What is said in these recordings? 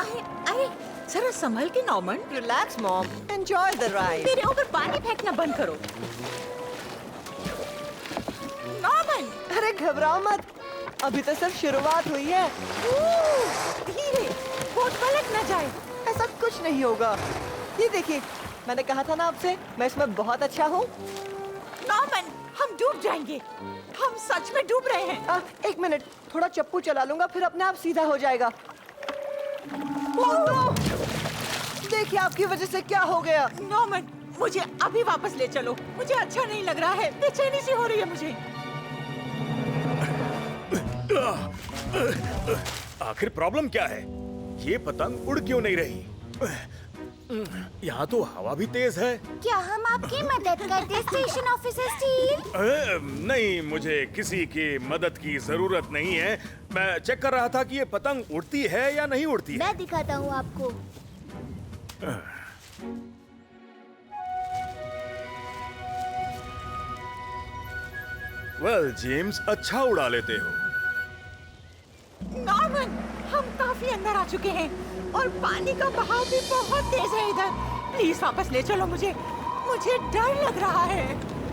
अरे अरे जरा संभल के Norman. Relax mom, enjoy the ride. मेरे ऊपर पानी फेंकना बंद करो नॉर्मन। अरे घबराओ मत, अभी तो सिर्फ शुरुआत हुई है। धीरे, बोट पलट न जाए। ऐसा कुछ नहीं होगा। ये देखिए, मैंने कहा था ना आपसे, मैं इसमें बहुत अच्छा हूँ। नॉर्मन, हम डूब जाएंगे। हम सच में डूब रहे हैं। एक मिनट, थोड़ा चप्पू चला लूंगा, फिर अपने आप सीधा हो जाएगा। Oh no! देखिए आपकी वजह से क्या हो गया। नॉर्मन, मुझे अभी वापस ले चलो। मुझे अच्छा नहीं लग रहा है, बेचैनी सी हो रही है मुझे। आखिर प्रॉब्लम क्या है? ये पतंग उड़ क्यों नहीं रही? यहाँ तो हवा भी तेज है। क्या हम आपकी मदद कर दें स्टेशन ऑफिसर स्टील? नहीं, मुझे किसी की मदद की जरूरत नहीं है। मैं चेक कर रहा था कि ये पतंग उड़ती है या नहीं उड़ती है। मैं दिखाता हूँ आपको। वेल जेम्स, अच्छा उड़ा लेते हो। नॉर्मन, हम काफी अंदर आ चुके हैं और पानी का बहाव भी बहुत तेज है इधर। प्लीज वापस ले चलो मुझे। मुझे डर लग रहा है।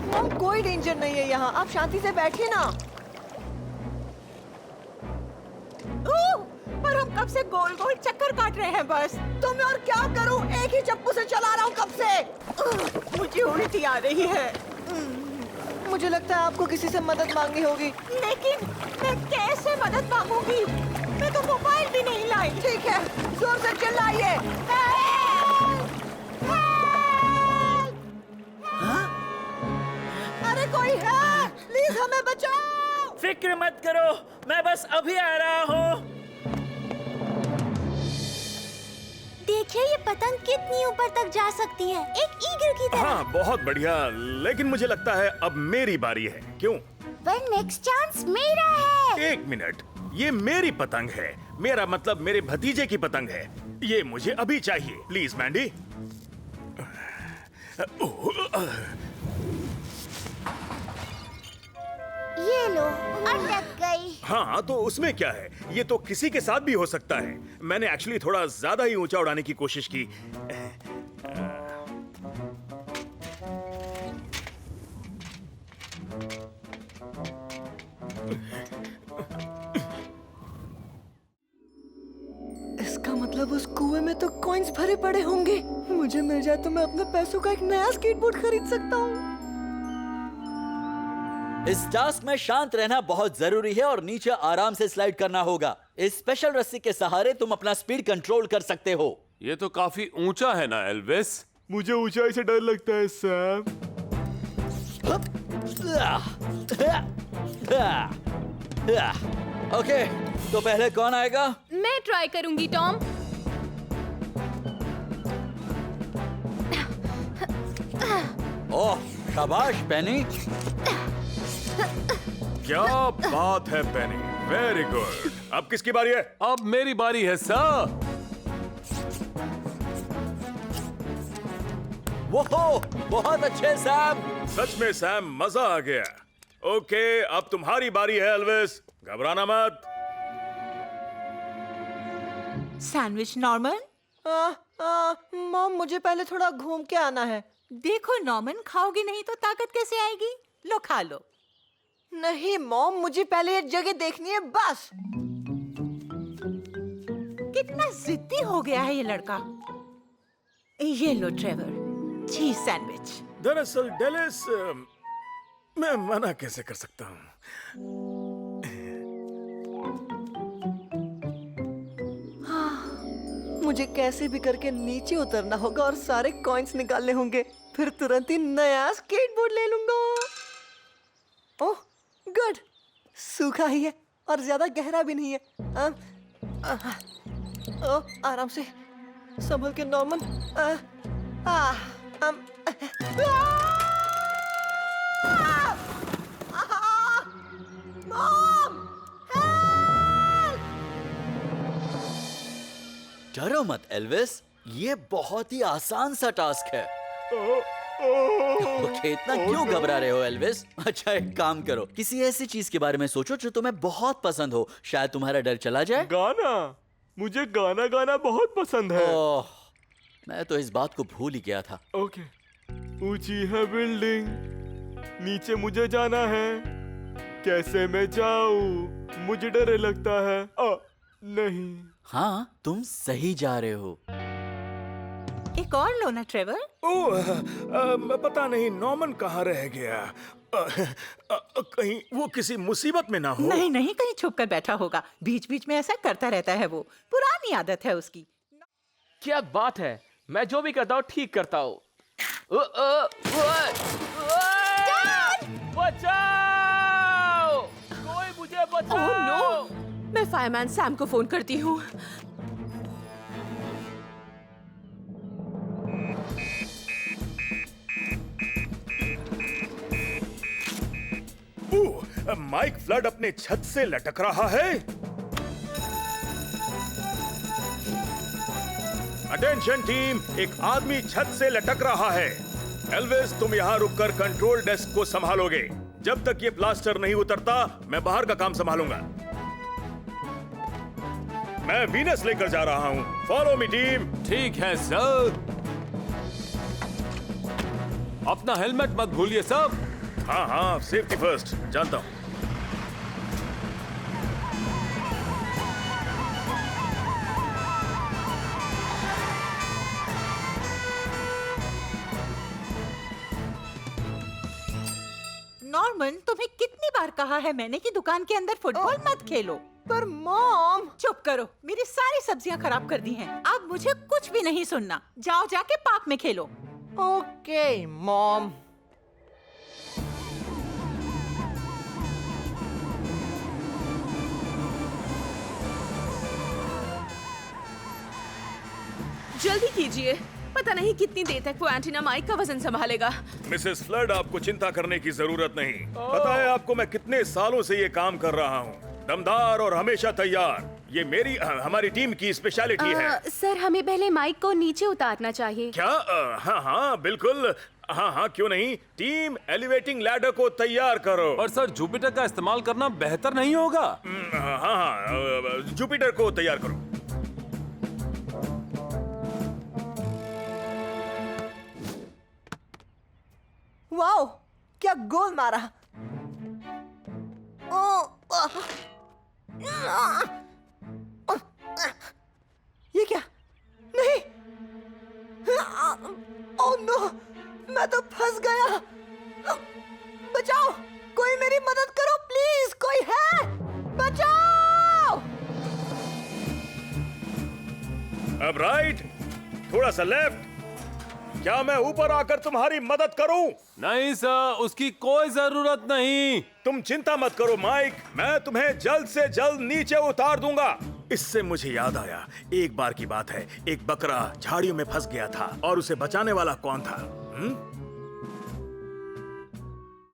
मॉम, कोई डेंजर नहीं है यहाँ, आप शांति से बैठिए ना। पर हम कब से गोल गोल चक्कर काट रहे हैं बस। तो मैं और क्या करूँ, एक ही चप्पू से चला रहा हूँ कब से। मुझे उल्टी आ रही है। मुझे लगता है आपको किसी से मदद मांगनी होगी। लेकिन मैं कैसे मदद मांगूंगी? मैं तो मोबाइल भी नहीं लाई। ठीक है, जोर से चिल्लाइए। अरे कोई है, प्लीज हमें बचाओ। फिक्र मत करो, मैं बस अभी आ रहा हूँ। देखिए ये पतंग कितनी ऊपर तक जा सकती है, एक ईगल की तरह। हाँ, बहुत बढ़िया। लेकिन मुझे लगता है अब मेरी बारी है। क्यों? पर नेक्स्ट चांस मेरा है। एक मिनट, ये मेरी पतंग है। मेरा मतलब मेरे भतीजे की पतंग है। ये मुझे अभी चाहिए। प्लीज मैंडी। ये लो, अटक गई। हाँ, तो उसमें क्या है? ये तो किसी के साथ भी हो सकता है। मैंने एक्चुअली थोड़ा ज्यादा ही ऊंचा उड़ाने की कोशिश की। इसका मतलब उस कुएं में तो कॉइन्स भरे पड़े होंगे। मुझे मिल जाए तो मैं अपने पैसों का एक नया स्केटबोर्ड खरीद सकता हूँ। इस टास्क में शांत रहना बहुत जरूरी है और नीचे आराम से स्लाइड करना होगा। इस स्पेशल रस्सी के सहारे तुम अपना स्पीड कंट्रोल कर सकते हो। ये तो काफी ऊंचा है ना एल्विस? मुझे ऊंचाई से डर लगता है सैम। ओके, तो पहले कौन आएगा? मैं ट्राई करूंगी टॉम। ओह, शाबाश पेनी। क्या बात है पेनी, वेरी गुड। अब किसकी बारी है? अब मेरी बारी है सर। वो बहुत अच्छे सैम। सच में सैम, मजा आ गया। ओके, अब तुम्हारी बारी है एल्विस। घबराना मत। Sandwich Norman. मॉम, मुझे पहले थोड़ा घूम के आना है। देखो नॉर्मन, खाओगे नहीं तो ताकत कैसे आएगी? लो खा लो। नहीं मॉम, मुझे पहले ये जगह देखनी है बस। कितना जिद्दी हो गया है ये लड़का। ये लो ट्रेवर, चीज सैंडविच। दरअसल डेलिस, मैं मना कैसे कर सकता हूँ? मुझे कैसे भी करके नीचे उतरना होगा और सारे कॉइन्स निकालने होंगे, फिर तुरंत ही नया स्केटबोर्ड ले लूंगा। ओह गुड, सूखा ही है और ज्यादा गहरा भी नहीं है। आराम से संभल के नॉर्मन। डरो मत एल्विस, ये बहुत ही आसान सा टास्क है। ओके, इतना क्यों घबरा रहे हो एल्विस? अच्छा एक काम करो, किसी ऐसी चीज के बारे में सोचो जो तुम्हें बहुत पसंद हो, शायद तुम्हारा डर चला जाए। गाना? मुझे गाना गाना बहुत पसंद है। ओह, मैं तो इस बात को भूल ही गया था। ओके। ऊंची है बिल्डिंग, नीचे मुझे जाना है, कैसे मैं जाऊं? मुझे डर लगता है। नहीं। हाँ, तुम सही जा रहे हो। एक और लो ना ट्रेवर। पता नहीं नॉर्मन कहाँ रह गया। कहीं वो किसी मुसीबत में ना हो। नहीं नहीं, कहीं छुप कर बैठा होगा। बीच बीच में ऐसा करता रहता है वो, पुरानी आदत है उसकी। क्या बात है, मैं जो भी करता हूँ ठीक करता हूँ। बचाओ! कोई मुझे बचाओ! Oh no! मैं फायरमैन सैम को फोन करती हूँ। माइक फ्लड अपने छत से लटक रहा है। अटेंशन टीम, एक आदमी छत से लटक रहा है। एल्विस, तुम यहाँ रुककर कंट्रोल डेस्क को संभालोगे। जब तक ये प्लास्टर नहीं उतरता, मैं बाहर का काम संभालूंगा। मैं वीनस लेकर जा रहा हूँ। Follow me team. ठीक है सर। अपना हेलमेट मत भूलिए सब। हाँ हाँ, सेफ्टी फर्स्ट, जानता हूँ। नॉर्मन, तुम्हें कितनी बार कहा है मैंने कि दुकान के अंदर फुटबॉल मत खेलो। पर मॉम। चुप करो, मेरी सारी सब्जियां खराब कर दी हैं। अब मुझे कुछ भी नहीं सुनना। जाओ जाके पार्क में खेलो। Okay mom. जल्दी कीजिए, पता नहीं कितनी देर तक वो एंटीना माइक का वजन संभालेगा। मिसेस फ्लड, आपको चिंता करने की जरूरत नहीं। पता है आपको मैं कितने सालों से ये काम कर रहा हूँ। दमदार और हमेशा तैयार। ये हमारी टीम की स्पेशलिटी है। सर, हमें पहले माइक को नीचे उतारना चाहिए। क्या? हाँ हाँ बिल्कुल। हाँ हाँ, क्यों नहीं। टीम, एलिवेटिंग लैडर को तैयार करो। पर सर, जुपिटर का इस्तेमाल करना बेहतर नहीं होगा? हाँ हाँ, जुपिटर को तैयार करो। वाओ, क्या गोल मारा। ये क्या? नहीं। ओह नो, मैं तो फंस गया। बचाओ, कोई मेरी मदद करो प्लीज। कोई है? बचाओ। अब राइट, थोड़ा सा लेफ्ट। क्या मैं ऊपर आकर तुम्हारी मदद करूं? नहीं सर, उसकी कोई जरूरत नहीं। तुम चिंता मत करो माइक, मैं तुम्हें जल्द से जल्द नीचे उतार दूंगा। इससे मुझे याद आया, एक बार की बात है, एक बकरा झाड़ियों में फंस गया था और उसे बचाने वाला कौन था?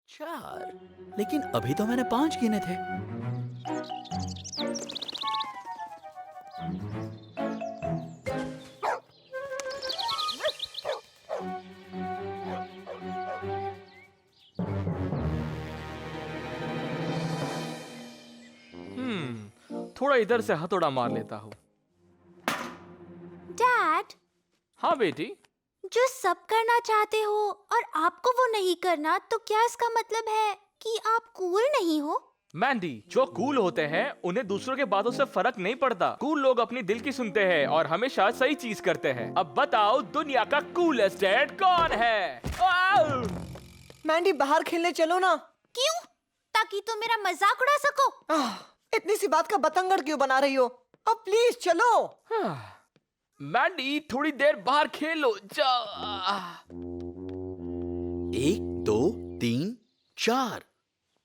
4, लेकिन अभी तो मैंने 5 गिने थे। थोड़ा इधर से हथौड़ा मार लेता हूँ। डैड, हाँ बेटी। जो सब करना चाहते हो और आपको वो नहीं करना, तो क्या इसका मतलब है कि आप कूल नहीं हो? मैंडी, जो कूल होते हैं उन्हें दूसरों के बातों से फर्क नहीं पड़ता। कूल लोग अपनी दिल की सुनते हैं और हमेशा सही चीज करते हैं। अब बताओ, दुनिया का कूलेस्ट डैड कौन है? मैंडी, बाहर खेलने चलो ना। क्यों? ताकि तुम मेरा मजाक उड़ा सको। इतनी सी बात का बतंगड़ क्यों बना रही हो? अब प्लीज चलो। मैंडी, थोड़ी देर बाहर खेलो। 1, 2, 3, 4,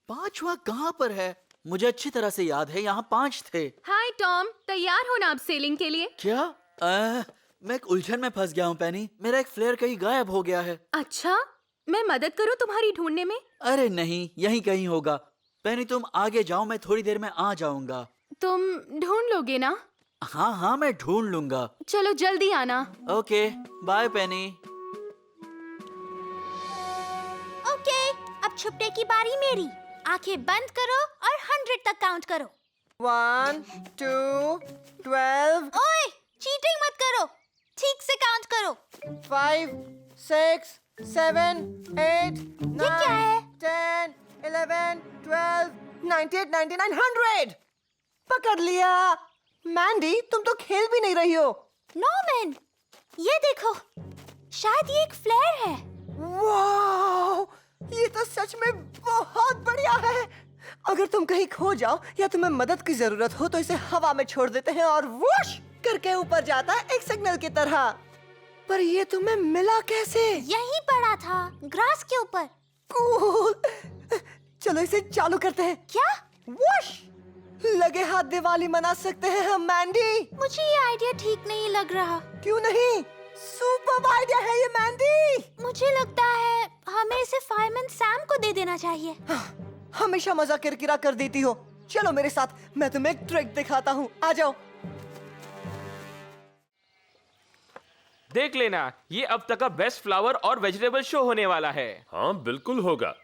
5वां कहाँ पर है? मुझे अच्छी तरह से याद है, यहाँ 5 थे। हाय टॉम, तैयार हो ना आप सेलिंग के लिए? क्या? मैं एक उलझन में फंस गया हूँ पेनी। मेरा एक फ्लेयर कहीं गायब हो गया है। अच्छा, मैं मदद करूँ तुम्हारी ढूंढने में? अरे नहीं, यहीं कहीं होगा। पेनी, तुम आगे जाओ, मैं थोड़ी देर में आ जाऊंगा। तुम ढूंढ लोगे ना? हाँ हाँ, मैं ढूंढ लूंगा। चलो जल्दी आना। ओके, बाय पेनी। ओके, अब छुपने की बारी मेरी। आंखें बंद करो और 100 तक काउंट करो। 1 2 12 ओए, चीटिंग मत करो। ठीक से काउंट करो। 5 6 7 8 9 क्या है? 10 11 12 98 99 100। पकड़ लिया। मैंडी, तुम तो खेल भी नहीं रही हो। नॉर्मन, ये देखो, शायद ये एक फ्लेयर है। वाह, ये तो सच में बहुत बढ़िया है। अगर तुम कहीं खो जाओ या तुम्हें मदद की जरूरत हो तो इसे हवा में छोड़ देते हैं और वुश करके ऊपर जाता है एक सिग्नल की तरह। पर ये तुम्हें मिला कैसे? यहीं पड़ा था, ग्रास के ऊपर। कूल। चलो इसे चालू करते हैं। क्या? वुश! लगे हाथ दिवाली मना सकते हैं हम मैंडी। मुझे ये आइडिया ठीक नहीं लग रहा। क्यों नहीं? सुपर आइडिया है ये मैंडी। मुझे लगता है हमें इसे फायरमैन सैम को दे देना चाहिए। हमेशा मजा किरकिरा कर देती हो। चलो मेरे साथ, मैं तुम्हें एक ट्रिक दिखाता हूँ। आ जाओ। देख लेना, ये अब तक का बेस्ट फ्लावर और वेजिटेबल शो होने वाला है। हाँ बिल्कुल होगा।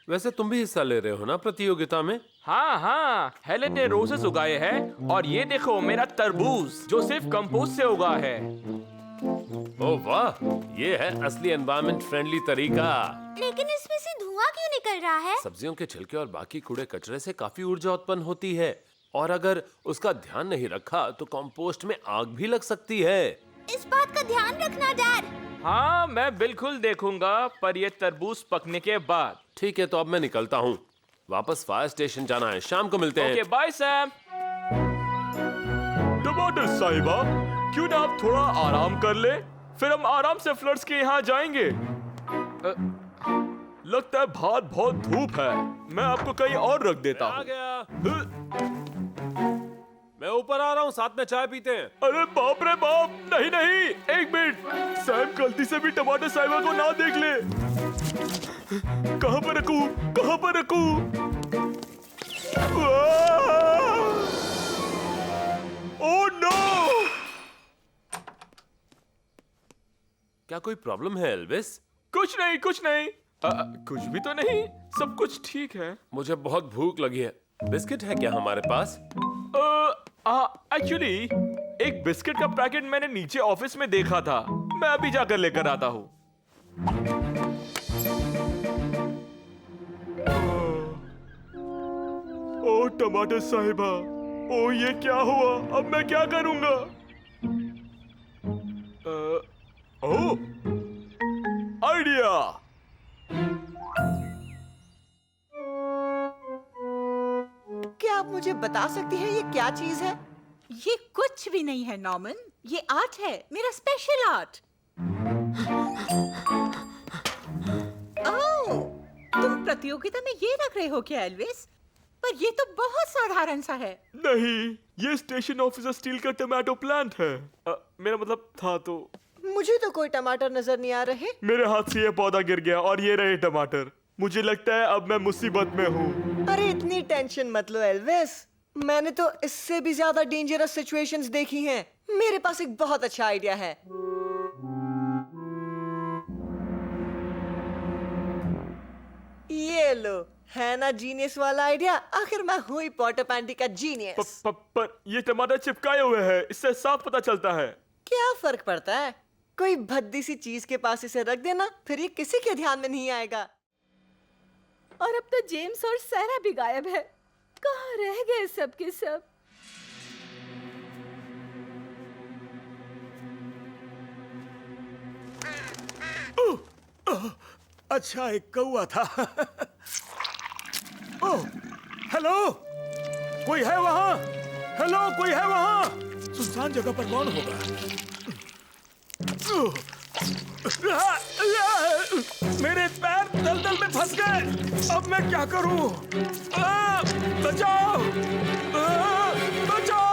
वैसे तुम भी हिस्सा ले रहे हो ना प्रतियोगिता में? हाँ हाँ, हेलेन ने रोजेस उगाए हैं और ये देखो मेरा तरबूज जो सिर्फ कंपोस्ट से उगा है। ओह वाह, ये है असली एनवायरनमेंट फ्रेंडली तरीका। लेकिन इसमें से धुआं क्यों निकल रहा है? सब्जियों के छिलके और बाकी कूड़े कचरे से काफी ऊर्जा उत्पन्न होती है और अगर उसका ध्यान नहीं रखा तो कंपोस्ट में आग भी लग सकती है। इस बात का ध्यान रखना डैड। हाँ, मैं बिल्कुल देखूंगा, पर ये तरबूज पकने के बाद। ठीक है, तो अब मैं निकलता हूँ। वापस फायर स्टेशन जाना है। शाम को मिलते हैं। Okay, by Sam. टमाटर साहिबा, क्यों ना आप थोड़ा आराम कर ले, फिर हम आराम से फ्लड्स के यहाँ जाएंगे। लगता है बाहर बहुत धूप है, मैं आपको कहीं और रख देता आ हूँ। गया। मैं ऊपर आ रहा हूँ, साथ में चाय पीते हैं। अरे बाप रे बाप, नहीं नहीं, एक मिनट, सैम गलती से भी टमाटर साहिबा को ना देख ले। कहाँ पर रखूं, कहाँ पर रखूं? Oh no! क्या कोई प्रॉब्लम है एल्विस? कुछ नहीं, कुछ नहीं। कुछ भी तो नहीं, सब कुछ ठीक है। मुझे बहुत भूख लगी है। बिस्किट है क्या हमारे पास? एक्चुअली एक बिस्किट का पैकेट मैंने नीचे ऑफिस में देखा था, मैं अभी जाकर लेकर आता हूँ। ओ टमाटर साहिबा, ओ ये क्या हुआ? अब मैं क्या करूंगा? ओ आइडिया! क्या आप मुझे बता सकती हैं ये क्या चीज है? ये कुछ भी नहीं है नॉर्मन, ये आर्ट है, मेरा स्पेशल आर्ट। ओह, तुम प्रतियोगिता में ये रख रहे हो क्या एल्विस? पर ये तो बहुत साधारण सा है। नहीं, ये स्टेशन ऑफिसर स्टील का टमाटो प्लांट है। मेरा मतलब था तो। मुझे तो कोई टमाटर नजर नहीं आ रहे। मेरे हाथ से ये पौधा गिर गया और ये रहे टमाटर। मुझे लगता है अब मैं मुसीबत में हूँ। अरे इतनी टेंशन मत लो एल्विस, मैंने तो इससे भी ज्यादा डेंजरस सिचुएशंस देखी हैं। मेरे पास एक बहुत अच्छा आइडिया है। ये लो, है ना जीनियस वाला आइडिया? आखिर मैं हूँ ही पॉटर पैंटी का जीनियस। पर ये टमाटर चिपकाए हुए हैं, इससे साफ पता चलता है। क्या फर्क पड़ता है? कोई भद्दी सी चीज के पास इसे रख देना, फिर ये किसी के ध्यान में नहीं आएगा। और अब तो जेम्स और सारा भी गायब है। कहाँ रह गए सब के सब? अच्छा, एक कौवा था। ओह, हेलो, कोई है वहां? हेलो, कोई है वहां? सुनसान जगह पर कौन होगा? मेरे पैर दलदल में फंस गए। अब मैं क्या करूं? बचाओ! बचाओ!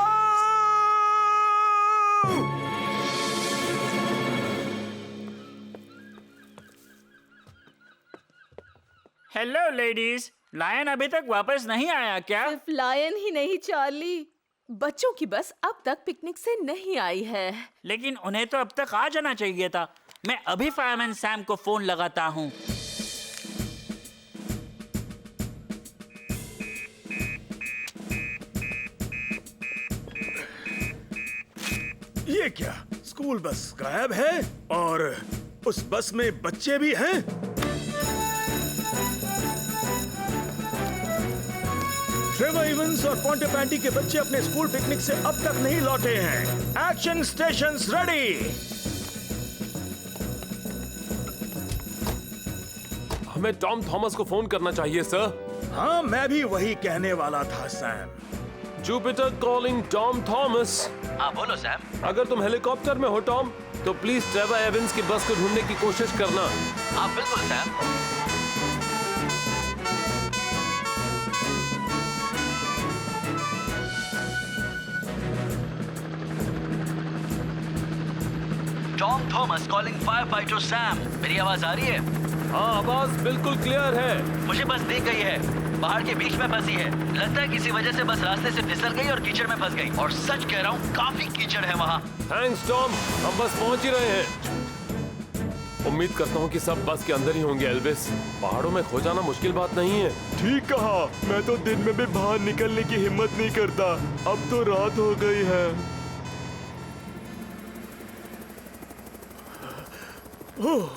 हेलो लेडीज, लायन अभी तक वापस नहीं आया क्या? सिर्फ लायन ही नहीं चार्ली, बच्चों की बस अब तक पिकनिक से नहीं आई है। लेकिन उन्हें तो अब तक आ जाना चाहिए था। मैं अभी फायरमैन सैम को फोन लगाता हूँ। ये क्या? स्कूल बस गायब है और उस बस में बच्चे भी हैं? ट्रेवर इवंस और पोंटेपैंटी के बच्चे अपने स्कूल पिकनिक से अब तक नहीं लौटे हैं। Action stations ready. हमें टॉम थॉमस को फोन करना चाहिए सर। हाँ, मैं भी वही कहने वाला था Sam. Jupiter calling Tom Thomas. हाँ बोलो सैम। अगर तुम हेलीकॉप्टर में हो टॉम, तो प्लीज ट्रेवर एवंस की बस को ढूंढने की कोशिश करना। हाँ बिल्कुल Sam. Tom Thomas calling fire fighter Sam. मेरी आवाज आ रही है? हाँ आवाज बिल्कुल क्लियर है। मुझे बस दिख गई है, पहाड़ के बीच में फंसी है। लगता है किसी वजह से बस रास्ते से फिसल गई और कीचड़ में फंस गई। और सच कह रहा हूँ, काफी कीचड़ है वहाँ। थैंक्स टॉम, हम बस पहुंच ही रहे हैं। उम्मीद करता हूँ कि सब बस के अंदर ही होंगे एल्विस। पहाड़ों में खो जाना मुश्किल बात नहीं है। ठीक कहा, मैं तो दिन में भी बाहर निकलने की हिम्मत नहीं करता। अब तो रात हो गई है। ओह,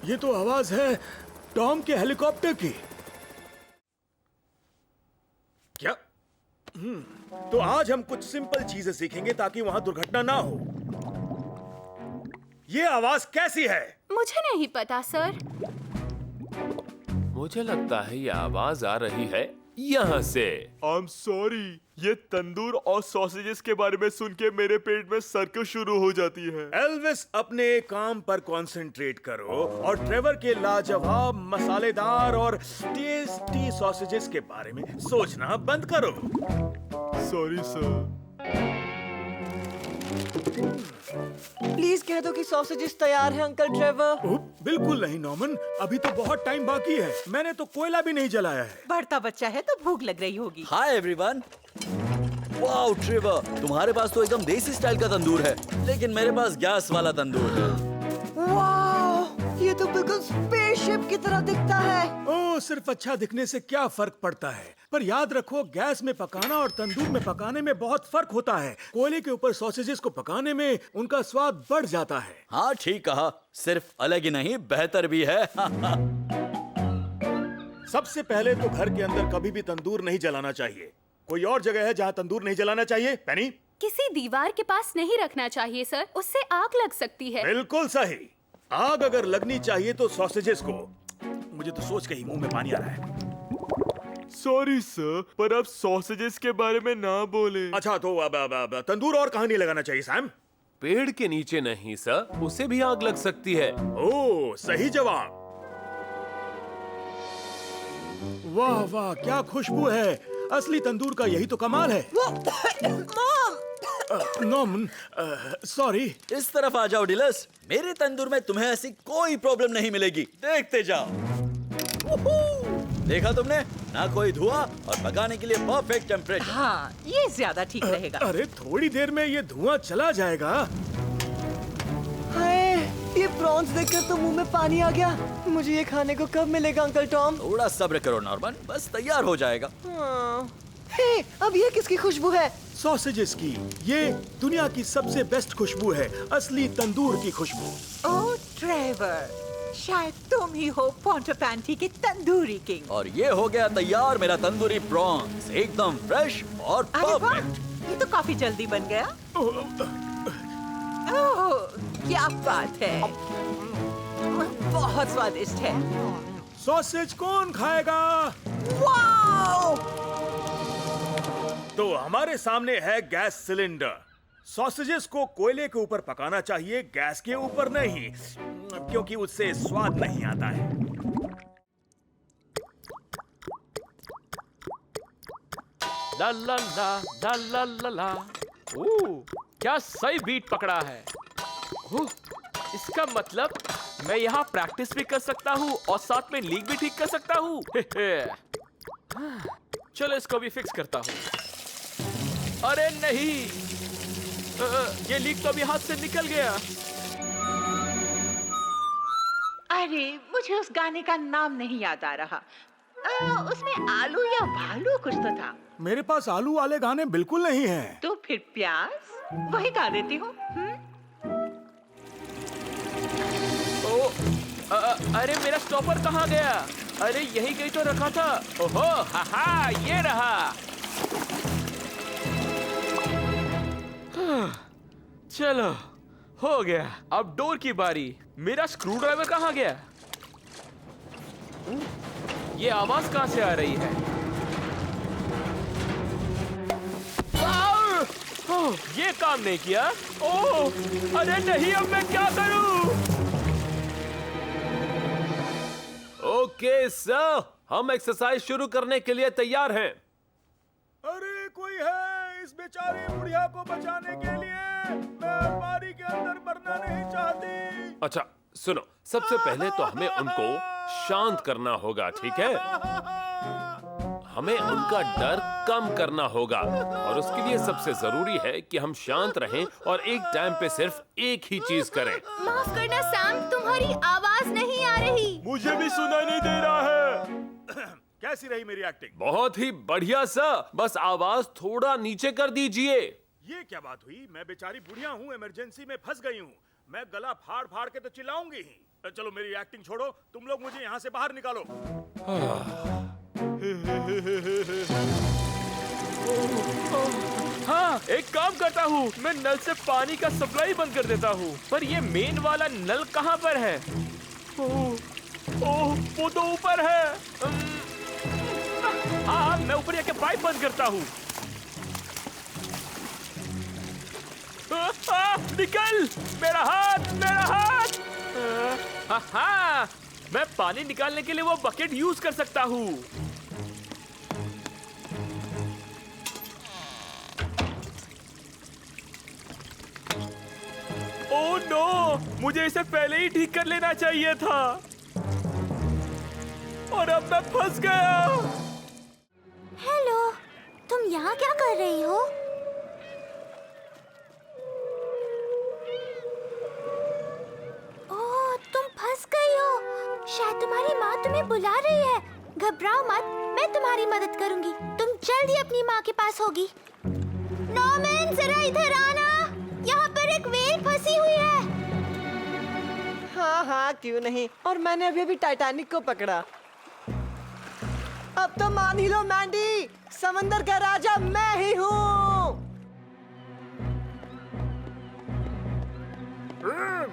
ये तो आवाज है टॉम के हेलीकॉप्टर की। क्या? तो आज हम कुछ सिंपल चीजें सीखेंगे ताकि वहां दुर्घटना ना हो। ये आवाज कैसी है? मुझे नहीं पता सर। मुझे लगता है ये आवाज आ रही है यहाँ से। आई एम सॉरी, ये तंदूर और सॉसेजेस के बारे में सुन के मेरे पेट में सर्कस शुरू हो जाती है। एल्विस, अपने काम पर कंसंट्रेट करो और ट्रेवर के लाजवाब मसालेदार और टेस्टी सॉसेजेस के बारे में सोचना बंद करो। Sorry sir. प्लीज कह दो कि सॉसेजेस तैयार हैं अंकल ट्रेवर। बिल्कुल नहीं नॉर्मन, अभी तो बहुत टाइम बाकी है। मैंने तो कोयला भी नहीं जलाया है। बढ़ता बच्चा है तो भूख लग रही होगी। Hi everyone. वाओ ट्रेवर, तुम्हारे पास तो एकदम देसी स्टाइल का तंदूर है, लेकिन मेरे पास गैस वाला तंदूर है। वाह, ये तो बिल्कुल स्पेसशिप की तरह दिखता है। ओह, सिर्फ अच्छा दिखने से क्या फर्क पड़ता है? पर याद रखो, गैस में पकाना और तंदूर में पकाने में बहुत फर्क होता है। कोयले के ऊपर सॉसेजेस को पकाने में उनका स्वाद बढ़ जाता है। हाँ ठीक कहा, सिर्फ अलग ही नहीं बेहतर भी है। सबसे पहले तो घर के अंदर कभी भी तंदूर नहीं जलाना चाहिए। कोई और जगह है जहाँ तंदूर नहीं जलाना चाहिए? पेनी? किसी दीवार के पास नहीं रखना चाहिए सर, उससे आग लग सकती है। बिल्कुल सही। आग अगर लगनी चाहिए तो सॉसेजेस को। मुझे तो सोच के ही मुंह में पानी आ रहा है। सॉरी सर, पर आप सॉसेजेस के बारे में ना बोले। अच्छा, तो अब तंदूर और कहाँ नहीं लगाना चाहिए सैम? पेड़ के नीचे नहीं सर, उसे भी आग लग सकती है। ओह, सही जवाब। वाह वाह, क्या खुशबू है। असली तंदूर का यही तो कमाल है। Norman, sorry. इस तरफ आ जाओ डिलस, मेरे तंदूर में तुम्हें ऐसी कोई प्रॉब्लम नहीं मिलेगी। देखते जाओ। देखा तुमने, ना कोई धुआं और पकाने के लिए परफेक्ट टेम्परेचर। हाँ, ये ज्यादा ठीक रहेगा। अरे थोड़ी देर में ये धुआं चला जाएगा। हाय, ये प्रॉन्स देखकर तो मुंह में पानी आ गया। मुझे ये खाने को कब मिलेगा अंकल टॉम? थोड़ा सब्र करो नॉर्मन, बस तैयार हो जाएगा। हे, अब ये किसकी खुशबू है? सॉसेजेस की। ये दुनिया की सबसे बेस्ट खुशबू है, असली तंदूर की खुशबू। ओह ट्रेवर, शायद तुम ही हो पोंटेपैंटी के तंदूरी किंग। और ये हो गया तैयार मेरा तंदूरी प्रॉन्स, एकदम फ्रेश और अरे वाह, परफेक्ट। ये तो काफी जल्दी बन गया। ओह, क्या बात है, बहुत स्वादिष्ट है। सॉसेज कौन खाएगा? वाओ! तो हमारे सामने है गैस सिलेंडर। सॉसेजेस को कोयले के ऊपर पकाना चाहिए, गैस के ऊपर नहीं, क्योंकि उससे स्वाद नहीं आता है। ला ला ला ला ला ला ला। ओह, क्या सही बीट पकड़ा है। ओह, इसका मतलब मैं यहाँ प्रैक्टिस भी कर सकता हूँ और साथ में लीक भी ठीक कर सकता हूँ। चलो इसको भी फिक्स करता हूँ। अरे नहीं, ये लीक तो अभी हाथ से निकल गया। अरे, मुझे उस गाने का नाम नहीं याद आ रहा। उसमें आलू या भालू कुछ तो था। मेरे पास आलू वाले गाने बिल्कुल नहीं हैं। तो फिर प्याज? वही गा देती हूँ। अरे मेरा स्टॉपर कहाँ गया? अरे यही कहीं तो रखा था। ओहो, हा, ये रहा। चलो, हो गया। अब डोर की बारी। मेरा स्क्रू ड्राइवर कहाँ गया? ये आवाज कहाँ से आ रही है? ओह, ये काम नहीं किया। ओह, अरे नहीं, अब मैं क्या करूं? ओके सर, हम एक्सरसाइज शुरू करने के लिए तैयार हैं। अरे कोई है इस बेचारी बुढ़िया को बचाने के लिए? मैं अलमारी के अंदर मरना नहीं चाहती। अच्छा सुनो, सबसे पहले तो हमें उनको शांत करना होगा, ठीक है? हमें उनका डर कम करना होगा और उसके लिए सबसे जरूरी है कि हम शांत रहें और एक टाइम पे सिर्फ एक ही चीज करें। माफ करना सैम, तुम्हारी आवाज नहीं आ रही। मुझे भी सुनाई नहीं दे रहा है। कैसी रही मेरी एक्टिंग? बहुत ही बढ़िया सर, बस आवाज थोड़ा नीचे कर दीजिए। ये क्या बात हुई? मैं बेचारी बुढ़िया हूँ, इमरजेंसी में फंस गई हूँ। मैं गला फाड़ फाड़ के तो चिल्लाऊंगी ही। चलो मेरी एक्टिंग छोड़ो, तुम लोग मुझे यहाँ से बाहर निकालो। हाँ, एक काम करता हूँ, मैं नल से पानी का सप्लाई बंद कर देता हूँ। पर ये मेन वाला नल कहाँ पर है? ओह, वो तो ऊपर है। हाँ, मैं ऊपर जाके पाइप बंद करता हूँ। निकल! मेरा हाथ, मेरा हाथ! हाँ, मैं पानी निकालने के लिए वो बकेट यूज कर सकता हूँ। Oh no! मुझे इसे पहले ही ठीक कर लेना चाहिए था। और अब मैं फंस गया। हेलो, तुम यहाँ क्या कर रही हो? ओह, तुम फंस गई हो। शायद तुम्हारी माँ तुम्हें बुला रही है। घबराओ मत, मैं तुम्हारी मदद करूंगी। तुम जल्दी अपनी माँ के पास होगी। नॉर्मन, जरा इधर आना। यहाँ पर एक व्हेल फंसी हुई है। हाँ हाँ, क्यों नहीं। और मैंने अभी टाइटैनिक को पकड़ा। अब तो मान ही लो मैंडी, समंदर का राजा मैं ही हूँ।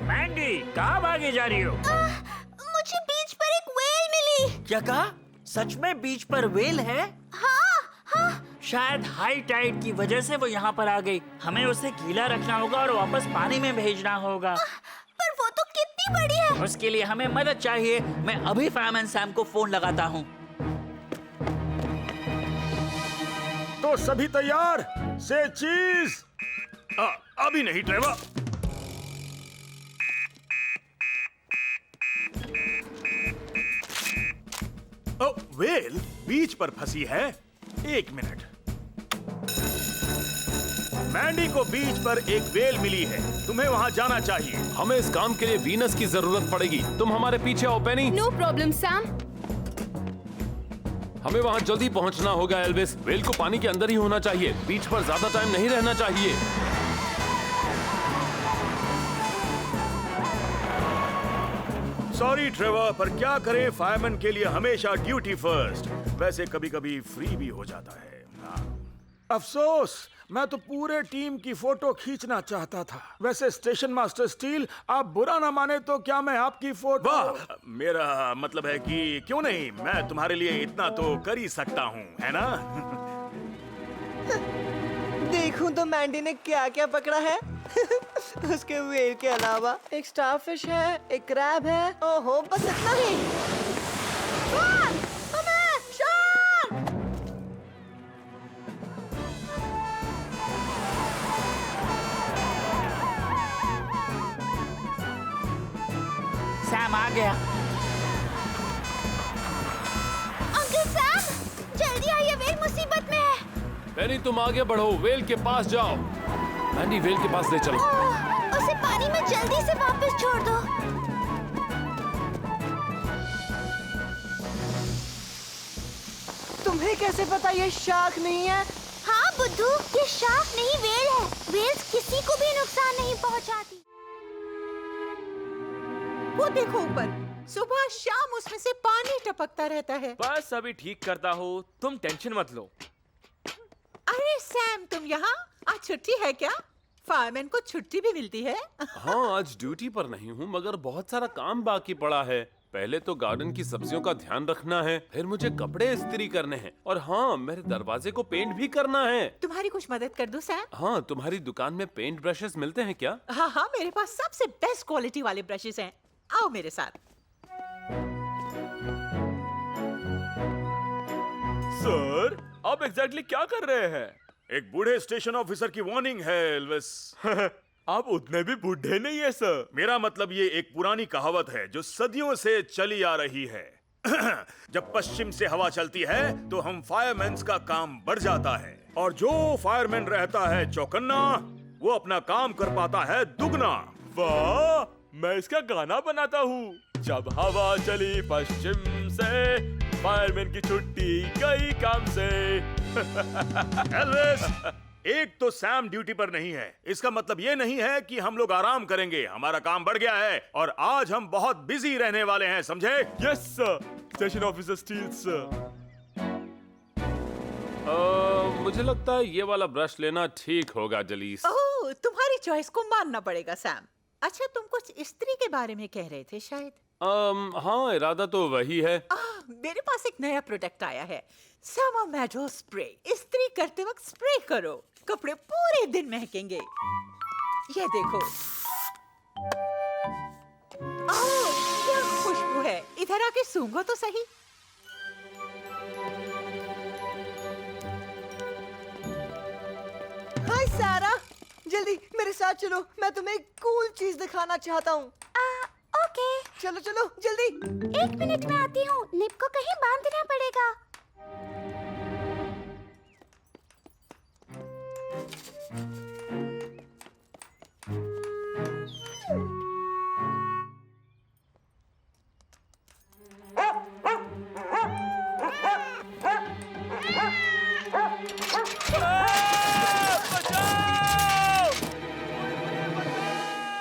मैंडी, कहाँ भागे जा रही हो? मुझे बीच पर एक व्हेल मिली। क्या कहा? सच में बीच पर व्हेल है? हाँ। शायद हाई टाइड की वजह से वो यहाँ पर आ गई। हमें उसे गीला रखना होगा और वापस पानी में भेजना होगा। पर वो तो कितनी बड़ी है। उसके लिए हमें मदद चाहिए। मैं अभी फायरमैन सैम को फोन लगाता हूँ। तो सभी तैयार? से चीज अभी नहीं ट्रेवर। व्हेल बीच पर फंसी है। एक मिनट। मैंडी को बीच पर एक व्हेल मिली है। तुम्हें वहां जाना चाहिए। हमें इस काम के लिए वीनस की जरूरत पड़ेगी। तुम हमारे पीछे आओ पेनी। No problem Sam. हमें वहां जल्दी पहुंचना होगा एल्विस। व्हेल को पानी के अंदर ही होना चाहिए। बीच पर ज्यादा टाइम नहीं रहना चाहिए। सॉरी ट्रेवर, पर क्या करें, फायरमैन के लिए हमेशा ड्यूटी फर्स्ट। वैसे कभी कभी फ्री भी हो जाता है। अफसोस, मैं तो पूरे टीम की फोटो खींचना चाहता था। वैसे स्टेशन मास्टर स्टील, आप बुरा ना माने तो क्या मैं आपकी फोटो? वाह, मेरा मतलब है कि क्यों नहीं, मैं तुम्हारे लिए इतना तो कर ही सकता हूँ, है ना? देखूं तो मैंडी ने क्या क्या पकड़ा है। उसके व्हेल के अलावा एक स्टारफिश है, एक क्रैब है। ओहो, बस इतना ही। सैम आ गया। अंकल सैम, जल्दी आइए, व्हेल मुसीबत में है। पेनी, तुम आगे बढ़ो, व्हेल के पास जाओ। मैंडी, व्हेल के पास ले चलो। उसे पानी में जल्दी से वापस छोड़ दो। तुम्हें कैसे पता ये शार्क नहीं है? हाँ बुद्धू, ये शार्क नहीं व्हेल है। व्हेल्स किसी किसी को भी नुकसान नहीं पहुंचाती। वो देखो ऊपर, सुबह शाम उसमें से पानी टपकता रहता है। बस अभी ठीक करता हूँ, तुम टेंशन मत लो। अरे सैम, तुम यहाँ? आज छुट्टी है क्या? फायरमैन को छुट्टी भी मिलती है? हाँ, आज ड्यूटी पर नहीं हूँ, मगर बहुत सारा काम बाकी पड़ा है। पहले तो गार्डन की सब्जियों का ध्यान रखना है, फिर मुझे कपड़े इस्त्री करने हैं, और हाँ, मेरे दरवाजे को पेंट भी करना है। तुम्हारी कुछ मदद कर दूं सैम? हाँ, तुम्हारी दुकान में पेंट ब्रशेस मिलते हैं क्या? हाँ हाँ, मेरे पास सबसे बेस्ट क्वालिटी वाले ब्रशेस हैं। आओ मेरे साथ। सर, आप एग्जैक्टली क्या कर रहे हैं? एक बूढ़े स्टेशन ऑफिसर की वार्निंग है एल्विस। आप उतने भी बूढ़े नहीं है सर। मेरा मतलब ये एक पुरानी कहावत है जो सदियों से चली आ रही है। जब पश्चिम से हवा चलती है तो हम फायरमैन का काम बढ़ जाता है, और जो फायरमैन रहता है चौकन्ना, वो अपना काम कर पाता है दुगना। वाह, मैं इसका गाना बनाता हूँ। जब हवा चली पश्चिम से, फायरमैन की छुट्टी गई काम से। एल्विस, एक तो सैम ड्यूटी पर नहीं है, इसका मतलब ये नहीं है कि हम लोग आराम करेंगे। हमारा काम बढ़ गया है और आज हम बहुत बिजी रहने वाले हैं, समझे? Yes sir, station officer steel sir. मुझे लगता है ये वाला ब्रश लेना ठीक होगा जलीस। ओह, तुम्हारी चॉइस को मानना पड़ेगा सैम। अच्छा, तुम कुछ इस्त्री के बारे में कह रहे थे शायद? हाँ, इरादा तो वही है। मेरे पास एक नया प्रोडक्ट आया है, समर मैडो स्प्रे। इस्त्री करते वक्त स्प्रे करो, कपड़े पूरे दिन महकेंगे। ये देखो। ओह, क्या खुशबू है। इधर आके सूंघो तो सही। हाय सारा, जल्दी मेरे साथ चलो, मैं तुम्हें एक कूल चीज दिखाना चाहता हूँ। ओके। चलो चलो जल्दी। 1 मिनट में आती हूँ। निप को कहीं बांधना पड़ेगा।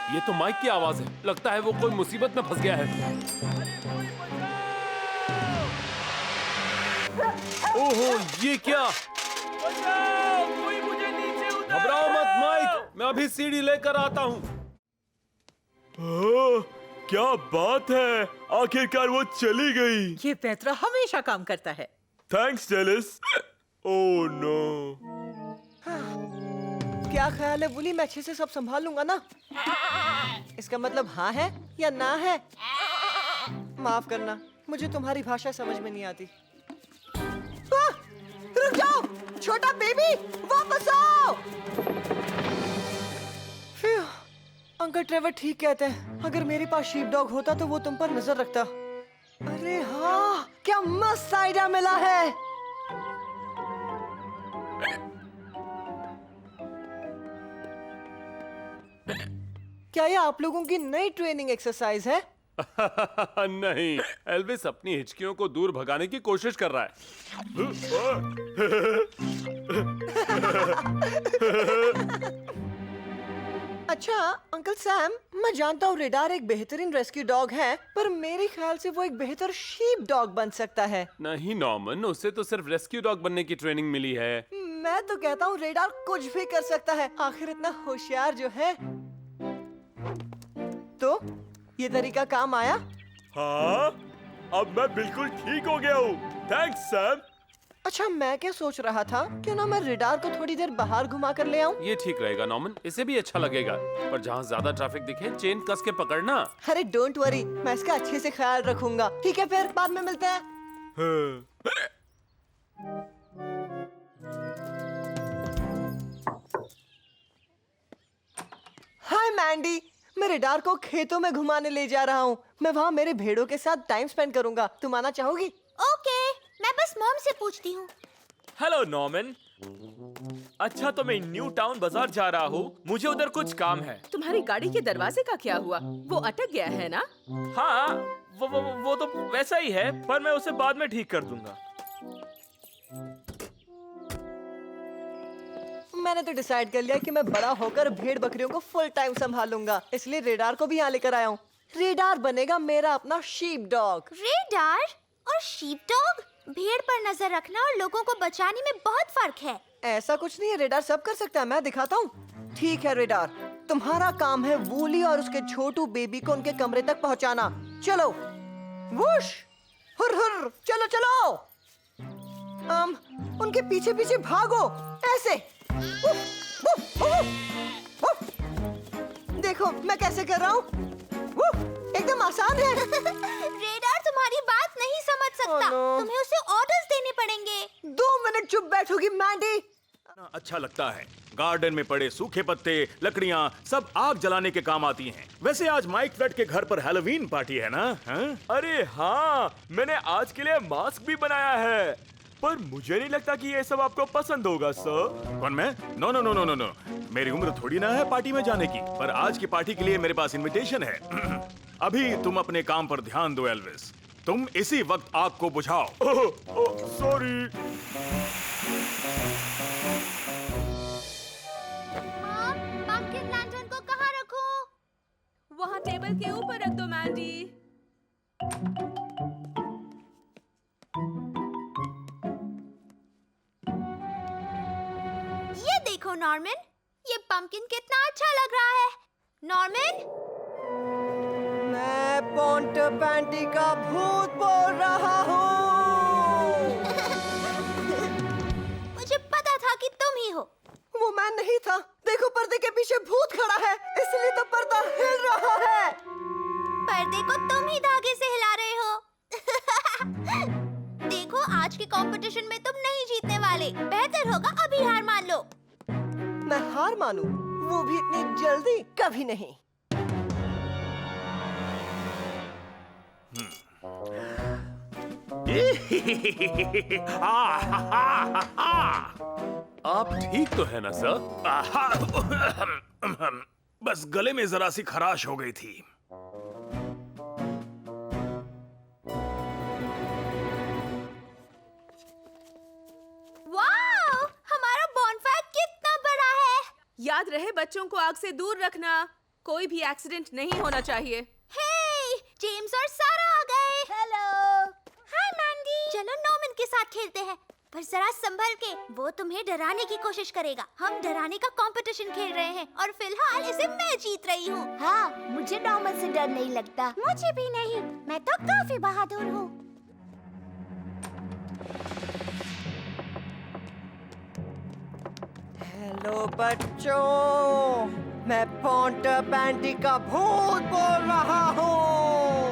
ये तो माइक की आवाज है। लगता है वो कोई मुसीबत में फंस गया है। ओहो, ये क्या? कोई मुझे नीचे उतारो। घबराओ मत माइक, मैं अभी सीढ़ी लेकर आता हूँ। क्या बात है, आखिरकार वो चली गई। ये पैतरा हमेशा काम करता है। थैंक्स जेलिस। Oh no. क्या ख्याल है बुली, मैं अच्छे से सब संभाल लूंगा ना? इसका मतलब हाँ है या ना है? माफ करना, मुझे तुम्हारी भाषा समझ में नहीं आती। रुक जाओ, छोटा बेबी, वापस आओ। फिर अंकल ट्रेवर ठीक कहते हैं, अगर मेरे पास शीप डॉग होता तो वो तुम पर नजर रखता। अरे हाँ, क्या मस्त आइडिया मिला है। क्या ये आप लोगों की नई ट्रेनिंग एक्सरसाइज है? नहीं, एल्विस अपनी हिचकियों को दूर भगाने की कोशिश कर रहा है। अच्छा अंकल सैम, मैं जानता हूँ रेडार एक बेहतरीन रेस्क्यू डॉग है, पर मेरे ख्याल से वो एक बेहतर शीप डॉग बन सकता है। नहीं नॉर्मन, उसे तो सिर्फ रेस्क्यू डॉग बनने की ट्रेनिंग मिली है। मैं तो कहता हूँ रेडार कुछ भी कर सकता है, आखिर इतना होशियार जो है। तो ये तरीका काम आया? हाँ, अब मैं बिल्कुल ठीक हो गया हूँ। Thanks Sam. अच्छा, मैं क्या सोच रहा था, क्यों ना मैं रेडार को थोड़ी देर बाहर घुमा कर ले आऊं? ये ठीक रहेगा नॉर्मन, इसे भी अच्छा लगेगा। पर जहाँ ज्यादा ट्रैफिक दिखे चेन कस के पकड़ना। अरे डोंट वरी, मैं इसका अच्छे से ख्याल रखूंगा। ठीक है, फिर बाद में मिलते हैं। हाय मैंडी, मैं रेडार को खेतों में घुमाने ले जा रहा हूँ। मैं वहाँ मेरे भेड़ों के साथ टाइम स्पेंड करूंगा। तुम आना चाहोगी? ओके, मैं बस मॉम से पूछती हूँ। Hello Norman. अच्छा, तो मैं न्यू टाउन बाजार जा रहा हूँ, मुझे उधर कुछ काम है। तुम्हारी गाड़ी के दरवाजे का क्या हुआ? वो अटक गया है ना? हाँ, वो तो वैसा ही है, पर मैं उसे बाद में ठीक कर दूंगा। मैंने तो डिसाइड कर लिया कि मैं बड़ा होकर भेड़ बकरियों को फुल टाइम संभालूंगा, इसलिए रेडार को भी यहाँ लेकर आया हूँ। रेडार बनेगा मेरा अपना शीप डॉग। रेडार और शीप डॉग? भेड़ पर नजर रखना और लोगों को बचाने में बहुत फर्क है। ऐसा कुछ नहीं है, रेडार सब कर सकता है, मैं दिखाता हूँ। ठीक है रेडार, तुम्हारा काम है वूली और उसके छोटू बेबी को उनके कमरे तक पहुँचाना। चलो, वुश, हुर हुर, चलो चलो। उनके पीछे पीछे भागो, ऐसे। उफ, उफ, उफ, उफ। देखो मैं कैसे कर रहा हूँ, एकदम आसान है। रेडार तुम्हारी बात नहीं समझ सकता। तुम्हें उसे ऑर्डर्स देने पड़ेंगे। 2 मिनट चुप बैठोगी मैंडी। अच्छा लगता है। गार्डन में पड़े सूखे पत्ते, लकड़ियाँ सब आग जलाने के काम आती हैं। वैसे आज माइक फ्लड के घर पर हैलोवीन पार्टी है ना? हाँ? अरे हाँ, मैंने आज के लिए मास्क भी बनाया है, पर मुझे नहीं लगता कि ये सब आपको पसंद होगा सर। कौन मैं? No no no no no no, मेरी उम्र थोड़ी ना है पार्टी में जाने की। पर आज की पार्टी के लिए मेरे पास इनविटेशन है। अभी तुम अपने काम पर ध्यान दो एल्विस। तुम इसी वक्त आग को बुझाओ। सॉरी। पंपकिन लैंटर्न को कहाँ रखूं? वहाँ टेबल के ऊपर रख दो मैंडी। ये देखो नॉर्मन, ये पंपकिन कितना अच्छा लग रहा है। नॉर्मन, मैं पोंटापेंटी का भूत बोल रहा हूँ। मुझे पता था कि तुम ही हो। वो मैं नहीं था। देखो पर्दे के पीछे भूत खड़ा है, इसलिए तो पर्दा हिल रहा है। पर्दे को तुम ही धागे से हिला रहे हो। देखो आज के कंपटीशन में तुम नहीं जीतने वाले। बेहतर होगा अभी हार मान लो। मैं हार मानूं? वो भी इतनी जल्दी कभी नहीं। आप ठीक तो है ना सर? बस गले में जरा सी खराश हो गई थी। वाओ, हमारा बॉनफायर कितना बड़ा है। याद रहे बच्चों को आग से दूर रखना। कोई भी एक्सीडेंट नहीं होना चाहिए। हे, जेम्स और सारा आ गए। हेलो। हाय मैंडी। चलो नॉर्मन के साथ खेलते हैं, पर जरा संभल के। वो तुम्हें डराने की कोशिश करेगा। हम डराने का कंपटीशन खेल रहे हैं और फिलहाल इसे मैं जीत रही हूँ। हाँ, मुझे नॉर्मन से डर नहीं लगता। मुझे भी नहीं, मैं तो काफी बहादुर हूँ। हेलो बच्चों, मैं पोंटापेंटी का भूत बोल रहा हूँ।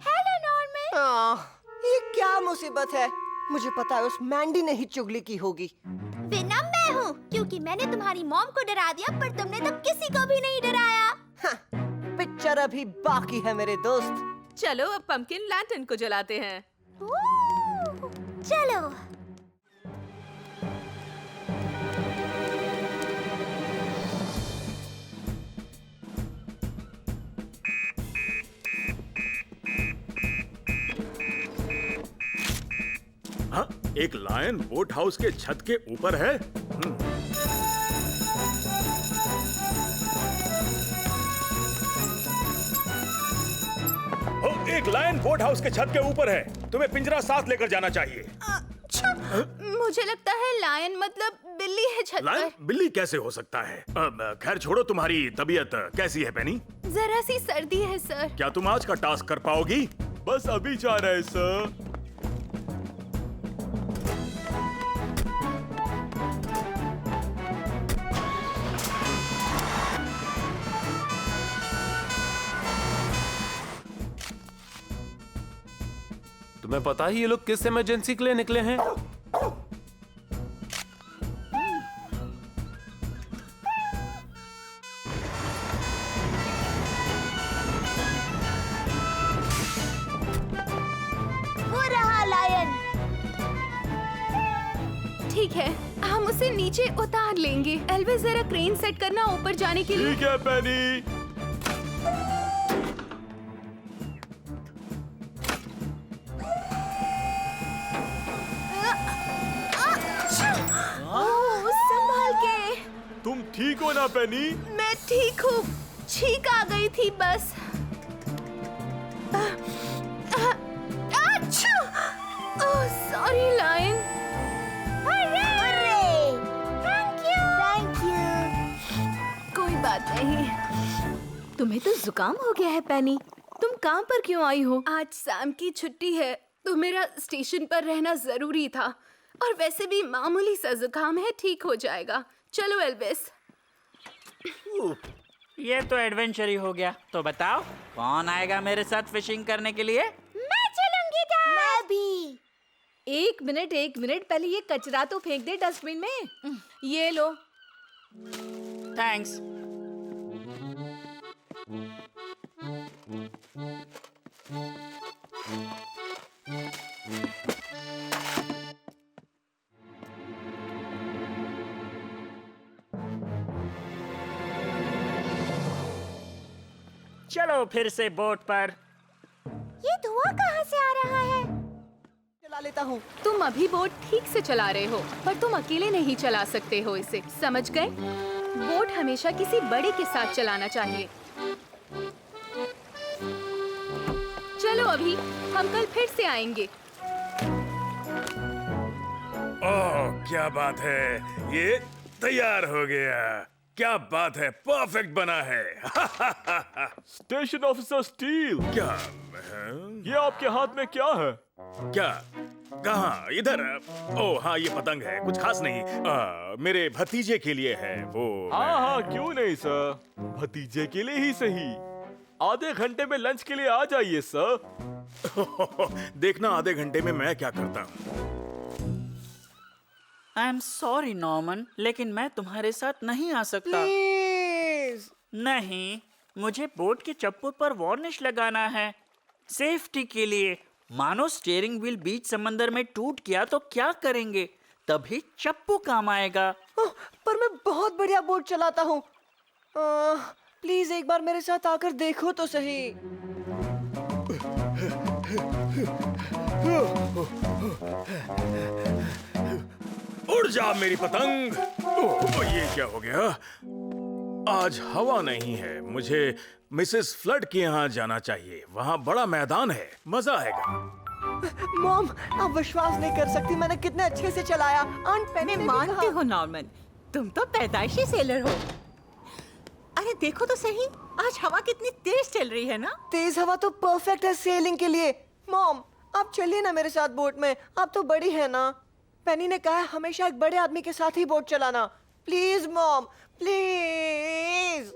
Hello Norman. ये क्या मुसीबत है? मुझे पता है उस मैंडी ने ही चुगली की होगी। विनम मैं हूँ, क्योंकि मैंने तुम्हारी मॉम को डरा दिया, पर तुमने तो किसी को भी नहीं डराया। हाँ, पिक्चर अभी बाकी है मेरे दोस्त। चलो अब पंपकिन लैंटर्न को जलाते हैं। चलो। हाँ, एक लायन बोट हाउस के छत के ऊपर है। एक लायन बोट हाउस के छत के ऊपर है। तुम्हें पिंजरा साथ लेकर जाना चाहिए। मुझे लगता है लायन मतलब बिल्ली है छत लायन पर। बिल्ली कैसे हो सकता है? खैर छोड़ो, तुम्हारी तबीयत कैसी है पेनी? जरा सी सर्दी है सर। क्या तुम आज का टास्क कर पाओगी? बस अभी जा रहे हैं सर। तुम्हें पता है ये लोग किस इमरजेंसी के लिए निकले हैं? वो रहा लायन। ठीक है, हम उसे नीचे उतार लेंगे। एल्विस जरा क्रेन सेट करना ऊपर जाने के लिए। ठीक है पेनी। ठीक हो ना पेनी? मैं ठीक हूँ, छींक आ गई थी बस। Sorry lion. Thank you. कोई बात नहीं। तुम्हें तो जुकाम हो गया है पेनी। तुम काम पर क्यों आई हो? आज सैम की छुट्टी है तो मेरा स्टेशन पर रहना जरूरी था, और वैसे भी मामूली सा जुकाम है, ठीक हो जाएगा। चलो एल्विस। ये तो एडवेंचर ही हो गया। तो बताओ कौन आएगा मेरे साथ फिशिंग करने के लिए? मैं चलूंगी डैड। मैं भी। एक मिनट, पहले ये कचरा तो फेंक दे डस्टबिन में। ये लो। थैंक्स। चलो फिर से बोट पर। ये धुआं कहाँ से आ रहा है? चला लेता हूँ। तुम अभी बोट ठीक से चला रहे हो, पर तुम अकेले नहीं चला सकते हो इसे, समझ गए? बोट हमेशा किसी बड़े के साथ चलाना चाहिए। चलो अभी, हम कल फिर से आएंगे। ओह क्या बात है, ये तैयार हो गया। क्या बात है, परफेक्ट बना है। स्टेशन ऑफिसर स्टील, क्या ये आपके हाथ में क्या है? क्या कहाँ? इधर। ओह हाँ, ये पतंग है, कुछ खास नहीं। मेरे भतीजे के लिए है वो। हाँ, क्यों नहीं सर, भतीजे के लिए ही सही। आधे घंटे में लंच के लिए आ जाइए सर। देखना आधे घंटे में मैं क्या करता हूँ। आई एम सॉरी नॉर्मन, लेकिन मैं तुम्हारे साथ नहीं आ सकता। प्लीज। नहीं, मुझे बोट के चप्पू पर वार्निश लगाना है, सेफ्टी के लिए। मानो स्टीयरिंग व्हील बीच समंदर में टूट गया तो क्या करेंगे? तभी चप्पू काम आएगा। पर मैं बहुत बढ़िया बोट चलाता हूँ। प्लीज एक बार मेरे साथ आकर देखो तो सही। उड़ जा मेरी पतंग। ओह ये क्या हो गया? आज हवा नहीं है। मुझे मिसेस फ्लड के यहाँ जाना चाहिए। वहाँ बड़ा मैदान है, मजा आएगा। मॉम, आप विश्वास नहीं कर सकती मैंने कितने अच्छे से चलाया। आंट पेनी मैं ने भी मानती कहा। हूँ नॉर्मन, तुम तो पैदाइशी सेलर हो। अरे देखो तो सही, आज हवा कितनी तेज चल रही है ना। तेज हवा तो परफेक्ट है सेलिंग के लिए। मॉम, आप चलिए ना मेरे साथ बोट में, आप तो बड़ी है ना। पेनी ने कहा है हमेशा एक बड़े आदमी के साथ ही बोट चलाना। Please mom, please.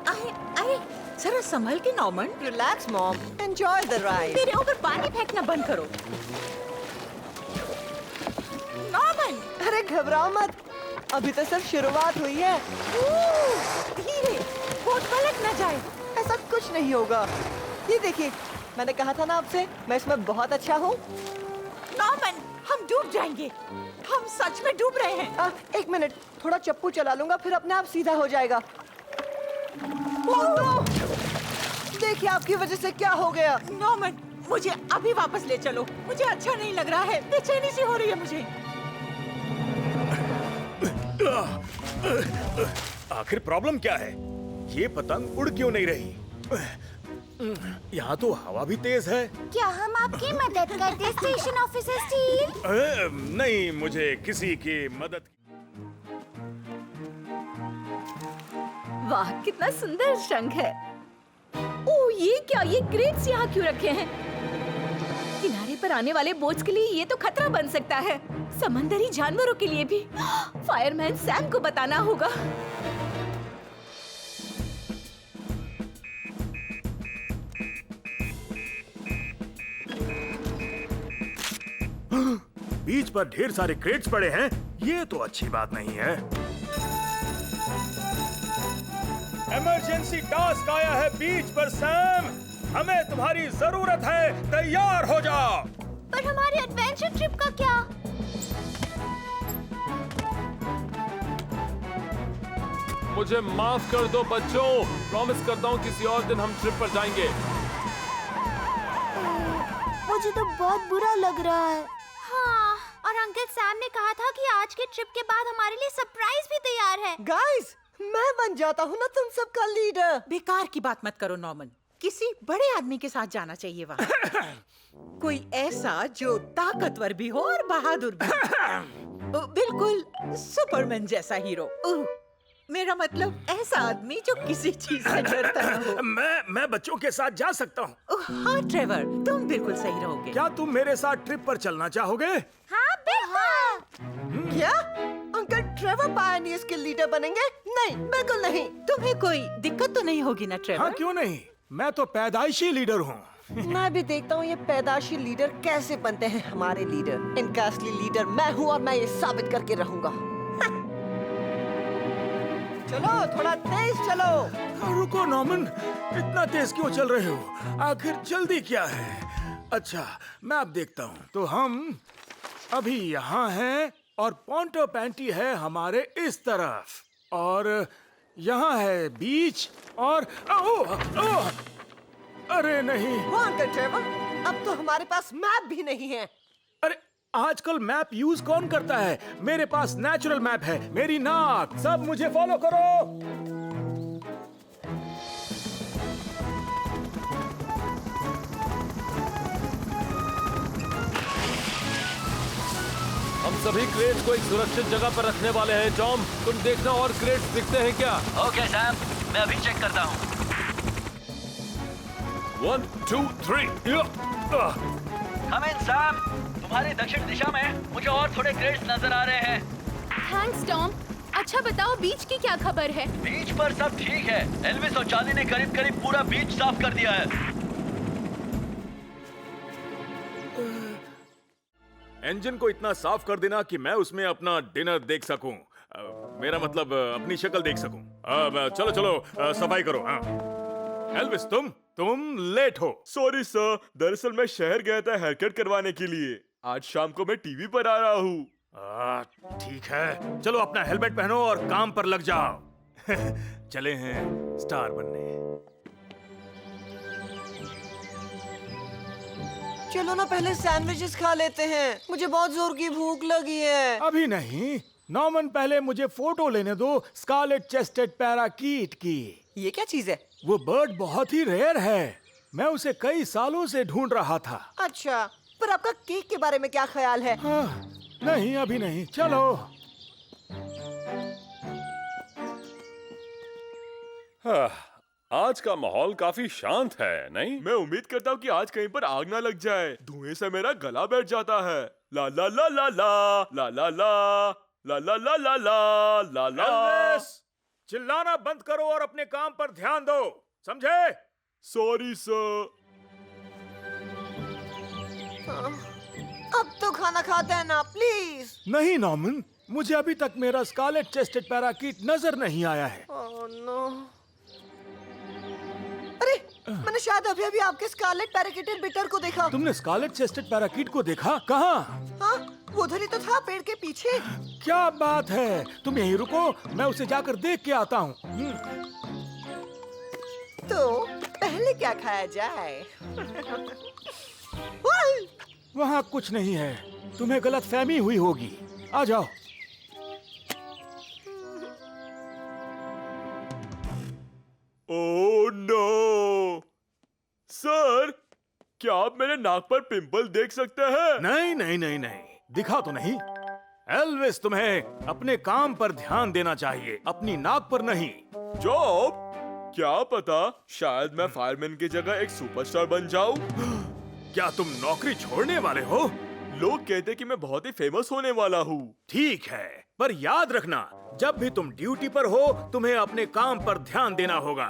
अरे अरे जरा संभल के Norman. Relax mom, enjoy the ride. मेरे ऊपर पानी फेंकना बंद करो नॉर्मन। अरे घबराओ मत, अभी तो सिर्फ शुरुआत हुई है। धीरे, बोट पलट न जाए। ऐसा कुछ नहीं होगा। ये देखिए, मैंने कहा था ना आपसे, मैं इसमें बहुत अच्छा हूँ। नॉर्मन, हम डूब जाएंगे। हम सच में डूब रहे हैं। एक मिनट, थोड़ा चप्पू चला लूंगा, फिर अपने आप सीधा हो जाएगा। देखिए आपकी वजह से क्या हो गया। नॉर्मन, मुझे अभी वापस ले चलो। मुझे अच्छा नहीं लग रहा है, बेचैनी सी हो रही है मुझे। आखिर प्रॉब्लम क्या है? ये पतंग उड़ क्यों नहीं रही? यहाँ तो हवा भी तेज है। क्या हम आपकी मदद करते स्टेशन ऑफिसर स्टील? नहीं, मुझे किसी की मदद। वाह, कितना सुंदर शंख है। ओह ये क्या, ये क्रेट्स यहाँ क्यों रखे हैं? किनारे पर आने वाले बोट्स के लिए ये तो खतरा बन सकता है, समंदरी जानवरों के लिए भी। फायरमैन सैम को बताना होगा। बीच पर ढेर सारे क्रेट्स पड़े हैं, ये तो अच्छी बात नहीं है। इमरजेंसी टास्क आया है बीच पर सैम, हमें तुम्हारी जरूरत है, तैयार हो जाओ। पर हमारे एडवेंचर ट्रिप का क्या? मुझे माफ कर दो बच्चों, प्रॉमिस करता हूँ किसी और दिन हम ट्रिप पर जाएंगे। मुझे तो बहुत बुरा लग रहा है। हाँ। और अंकल सैम ने कहा था कि आज के ट्रिप के बाद हमारे लिए सरप्राइज भी तैयार है। गाइस, मैं बन जाता हूँ ना तुम सबका लीडर। बेकार की बात मत करो नॉर्मन, किसी बड़े आदमी के साथ जाना चाहिए वहाँ। कोई ऐसा जो ताकतवर भी हो और बहादुर भी। बिल्कुल सुपरमैन जैसा हीरो। मेरा मतलब ऐसा आदमी जो किसी चीज से डरता न हो। मैं बच्चों के साथ जा सकता हूँ। हाँ ट्रेवर, तुम बिल्कुल सही रहोगे। क्या तुम मेरे साथ ट्रिप पर चलना चाहोगे? हाँ बिल्कुल। क्या अंकल ट्रेवर पायनियर्स के लीडर बनेंगे? नहीं, बिल्कुल नहीं। तुम्हें कोई दिक्कत तो नहीं होगी ना ट्रेवर? हाँ क्यों नहीं, मैं तो पैदाइशी लीडर हूँ। मैं भी देखता हूँ ये पैदाशी लीडर कैसे बनते हैं हमारे लीडर। इनका असली लीडर मैं हूँ और मैं ये साबित करके रहूंगा। चलो थोड़ा तेज चलो। रुको नॉर्मन, इतना तेज क्यों चल रहे हो? आखिर जल्दी क्या है? अच्छा मैं अब देखता हूँ। तो हम अभी यहाँ हैं और पोंटो पैंटी है हमारे इस तरफ, और यहाँ है बीच, और अरे नहीं। वो अंकल ट्रेवर, अब तो हमारे पास मैप भी नहीं है। अरे आजकल मैप यूज कौन करता है? मेरे पास नेचुरल मैप है, मेरी नाक। सब मुझे फॉलो करो। हम सभी क्रेट्स को एक सुरक्षित जगह पर रखने वाले हैं। टॉम, तुम देखना और क्रेट्स दिखते हैं क्या? ओके सैम, मैं अभी चेक करता हूँ। 1 2 3 हम इन सैम, तुम्हारी दक्षिण दिशा में मुझे और थोड़े क्रेट्स नजर आ रहे हैं। Thanks Tom. अच्छा बताओ, बीच की क्या खबर है? बीच पर सब ठीक है। एल्विस और चार्ली ने करीब करीब पूरा बीच साफ कर दिया है। इंजन को इतना साफ कर देना कि मैं उसमें अपना डिनर देख सकूं। मेरा मतलब अपनी शक्ल देख सकूं। चलो चलो सफाई करो। हाँ एल्विस, तुम लेट हो। सॉरी सर, दरअसल मैं शहर गया था हेयर कट करवाने के लिए। आज शाम को मैं टीवी पर आ रहा हूँ। ठीक है, चलो अपना हेलमेट पहनो और काम पर लग जाओ। चले हैं स्टार बनने। चलो ना पहले सैंडविचेस खा लेते हैं, मुझे बहुत जोर की भूख लगी है। अभी नहीं नॉर्मन, पहले मुझे फोटो लेने दो स्कारलेट चेस्टेड पैराकीट की। ये क्या चीज है? वो बर्ड बहुत ही रेयर है, मैं उसे कई सालों से ढूंढ रहा था। अच्छा, पर आपका केक के बारे में क्या ख्याल है? हाँ, नहीं अभी नहीं, चलो। आज का माहौल काफी शांत है, नहीं? मैं उम्मीद करता हूँ कि आज कहीं पर आग ना लग जाए। धुएं से मेरा गला बैठ जाता है। ला ला ला ला ला ला ला ला ला ला ला ला ला ला ला। एल्विस, चिल्लाना बंद करो और अपने काम पर ध्यान दो, समझे? Sorry sir. अब तो खाना खाते हैं ना प्लीज। नहीं नॉर्मन, मुझे अभी तक मेरा स्कारलेट चेस्टेड पैराकीट नजर नहीं आया है। Oh no. अरे, मैंने शायद अभी अभी आपके स्कारलेट पैराकीटेड बिटर को देखा। तुमने स्कारलेट चेस्टेड पैराकीट को देखा? कहाँ? हाँ, वो उधर ही तो था, पेड़ के पीछे। क्या बात है, तुम यहीं रुको, मैं उसे जाकर देख के आता हूँ। तो पहले क्या खाया जाए? वहाँ कुछ नहीं है, तुम्हें गलतफहमी हुई होगी। आ जाओ। ओह नो सर, क्या आप मेरे नाक पर पिंपल देख सकते हैं? नहीं नहीं नहीं नहीं, दिखा तो नहीं। एल्विस, तुम्हें अपने काम पर ध्यान देना चाहिए, अपनी नाक पर नहीं। जॉब? क्या पता, शायद मैं फायरमैन की जगह एक सुपरस्टार बन जाऊं। क्या तुम नौकरी छोड़ने वाले हो? लोग कहते कि मैं बहुत ही फेमस होने वाला हूँ। ठीक है, पर याद रखना, जब भी तुम ड्यूटी पर हो तुम्हें अपने काम पर ध्यान देना होगा।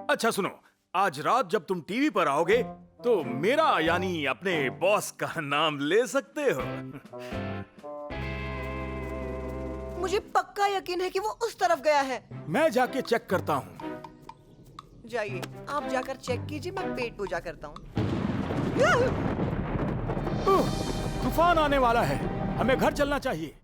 अच्छा सुनो, आज रात जब तुम टीवी पर आओगे तो मेरा यानी अपने बॉस का नाम ले सकते हो। मुझे पक्का यकीन है कि वो उस तरफ गया है। मैं जाके चेक करता हूँ। जाइए, आप जाकर चेक कीजिए, मैं पेट पूजा करता हूँ। तूफान आने वाला है, हमें घर चलना चाहिए।